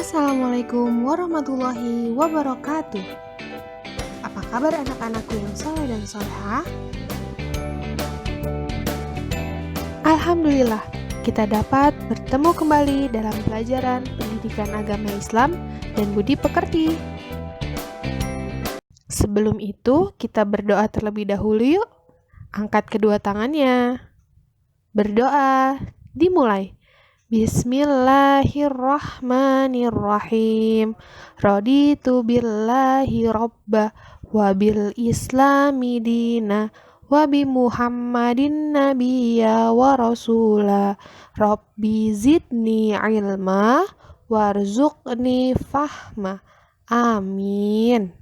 Assalamualaikum warahmatullahi wabarakatuh. Apa kabar anak-anakku yang soleh dan solehah? Alhamdulillah, kita dapat bertemu kembali dalam pelajaran pendidikan agama Islam dan budi pekerti. Sebelum itu, kita berdoa terlebih dahulu yuk. Angkat kedua tangannya. Berdoa, dimulai. Bismillahirrahmanirrahim. Raditu billahi robba wa bil islami dina wa bi muhammadin nabiyya wa rasula. Rabbi zidni ilma warzuqni fahma. Amin.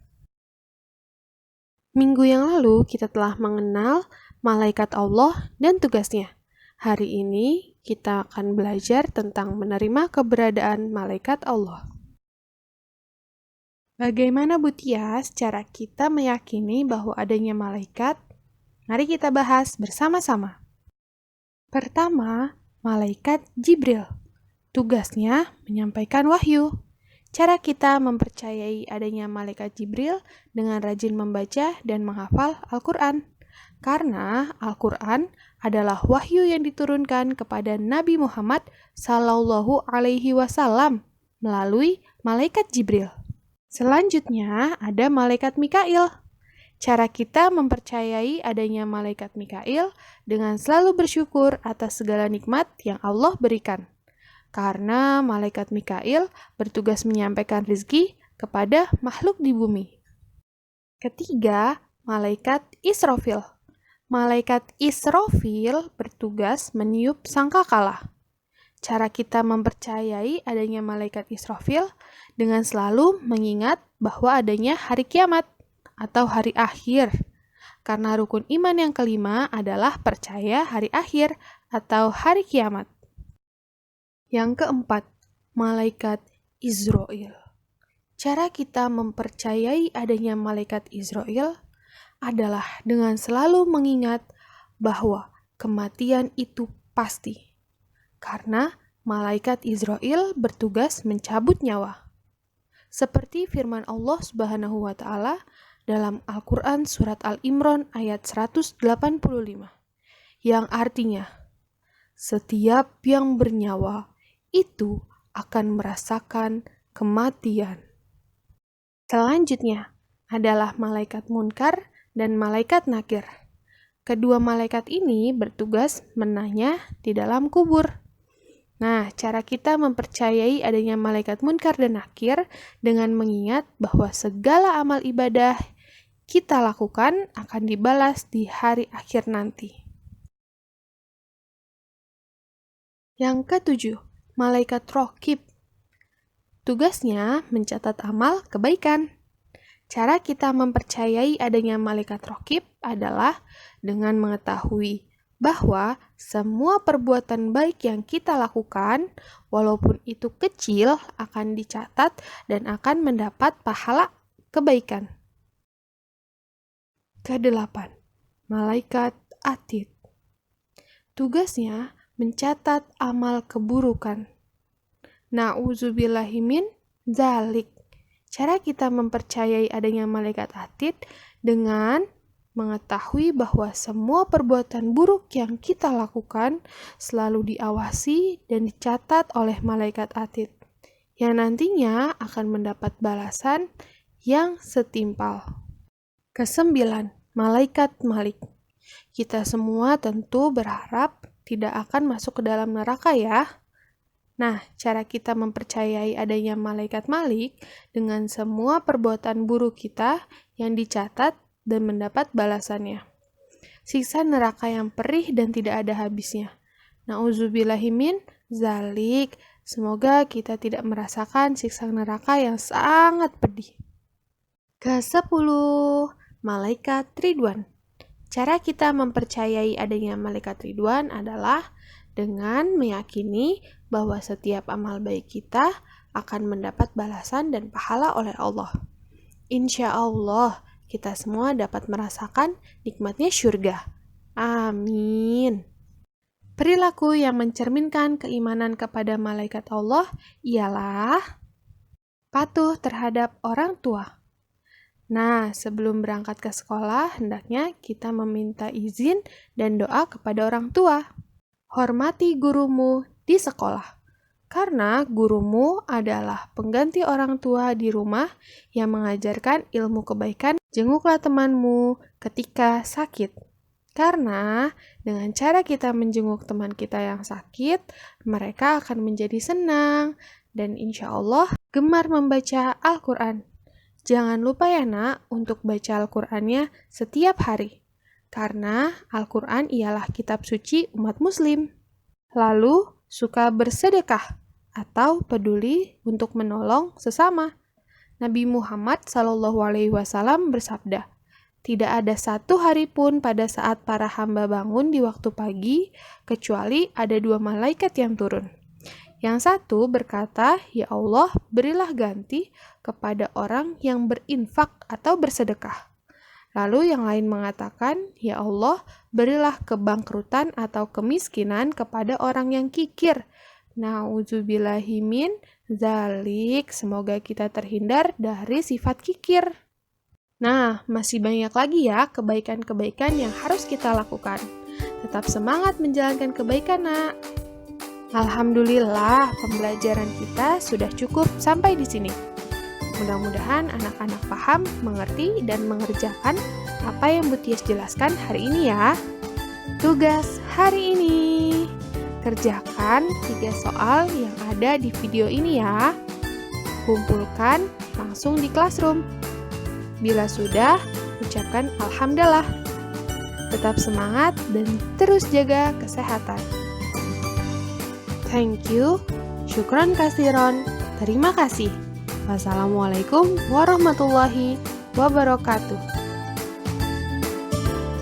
Minggu yang lalu kita telah mengenal malaikat Allah dan tugasnya. Hari ini kita akan belajar tentang menerima keberadaan malaikat Allah. Bagaimana Bu Tias cara kita meyakini bahwa adanya malaikat? Mari kita bahas bersama-sama. Pertama, malaikat Jibril. Tugasnya menyampaikan wahyu. Cara kita mempercayai adanya malaikat Jibril dengan rajin membaca dan menghafal Al-Quran. Karena Al-Quran adalah wahyu yang diturunkan kepada Nabi Muhammad Sallallahu Alaihi Wasallam melalui malaikat Jibril. Selanjutnya ada malaikat Mikail. Cara kita mempercayai adanya malaikat Mikail dengan selalu bersyukur atas segala nikmat yang Allah berikan. Karena malaikat Mikail bertugas menyampaikan rezeki kepada makhluk di bumi. Ketiga, malaikat Israfil. Malaikat Israfil bertugas meniup sangkakala. Cara kita mempercayai adanya malaikat Israfil dengan selalu mengingat bahwa adanya hari kiamat atau hari akhir. Karena rukun iman yang kelima adalah percaya hari akhir atau hari kiamat. Yang keempat, malaikat Israel. Cara kita mempercayai adanya malaikat Israel adalah dengan selalu mengingat bahwa kematian itu pasti. Karena malaikat Israel bertugas mencabut nyawa. Seperti firman Allah Subhanahu wa taala dalam Al-Qur'an surat Al-Imran ayat 185 yang artinya setiap yang bernyawa itu akan merasakan kematian. Selanjutnya adalah malaikat Munkar dan malaikat Nakir. Kedua malaikat ini bertugas menanya di dalam kubur. Nah, cara kita mempercayai adanya malaikat Munkar dan Nakir dengan mengingat bahwa segala amal ibadah kita lakukan akan dibalas di hari akhir nanti. Yang ketujuh, malaikat Raqib. Tugasnya mencatat amal kebaikan. Cara kita mempercayai adanya malaikat Raqib adalah dengan mengetahui bahwa semua perbuatan baik yang kita lakukan, walaupun itu kecil, akan dicatat dan akan mendapat pahala kebaikan. Kedelapan, malaikat Atid. Tugasnya mencatat amal keburukan. Na'udzubillahi min dzalik. Cara kita mempercayai adanya malaikat Atid dengan mengetahui bahwa semua perbuatan buruk yang kita lakukan selalu diawasi dan dicatat oleh malaikat Atid, yang nantinya akan mendapat balasan yang setimpal. Kesembilan, malaikat Malik. Kita semua tentu berharap tidak akan masuk ke dalam neraka ya. Nah, cara kita mempercayai adanya malaikat Malik dengan semua perbuatan buruk kita yang dicatat dan mendapat balasannya. Siksa neraka yang perih dan tidak ada habisnya. Na'udzubillahi min dzalik. Semoga kita tidak merasakan siksa neraka yang sangat pedih. Ke-10, malaikat Ridwan. Cara kita mempercayai adanya malaikat Ridwan adalah dengan meyakini bahwa setiap amal baik kita akan mendapat balasan dan pahala oleh Allah. Insya Allah, kita semua dapat merasakan nikmatnya syurga. Amin. Perilaku yang mencerminkan keimanan kepada malaikat Allah ialah patuh terhadap orang tua. Nah, sebelum berangkat ke sekolah, hendaknya kita meminta izin dan doa kepada orang tua. Hormati gurumu di sekolah, karena gurumu adalah pengganti orang tua di rumah yang mengajarkan ilmu kebaikan. Jenguklah temanmu ketika sakit. Karena dengan cara kita menjenguk teman kita yang sakit, mereka akan menjadi senang dan insya Allah gemar membaca Al-Quran. Jangan lupa ya nak untuk baca Al-Qurannya setiap hari, karena Al-Quran ialah kitab suci umat muslim. Lalu, suka bersedekah atau peduli untuk menolong sesama. Nabi Muhammad SAW bersabda, tidak ada satu hari pun pada saat para hamba bangun di waktu pagi, kecuali ada 2 malaikat yang turun. Yang satu berkata, "Ya Allah, berilah ganti kepada orang yang berinfak atau bersedekah." Lalu yang lain mengatakan, "Ya Allah, berilah kebangkrutan atau kemiskinan kepada orang yang kikir." Nauzubillahi min dzalik. Semoga kita terhindar dari sifat kikir. Nah, masih banyak lagi ya kebaikan-kebaikan yang harus kita lakukan. Tetap semangat menjalankan kebaikan, nak. Alhamdulillah, pembelajaran kita sudah cukup sampai di sini. Mudah-mudahan anak-anak paham, mengerti, dan mengerjakan apa yang Bu Tias jelaskan hari ini ya. Tugas hari ini, kerjakan 3 soal yang ada di video ini ya. Kumpulkan langsung di classroom. Bila sudah, ucapkan Alhamdulillah. Tetap semangat dan terus jaga kesehatan. Thank you, syukran kasiron, terima kasih. Wassalamualaikum warahmatullahi wabarakatuh.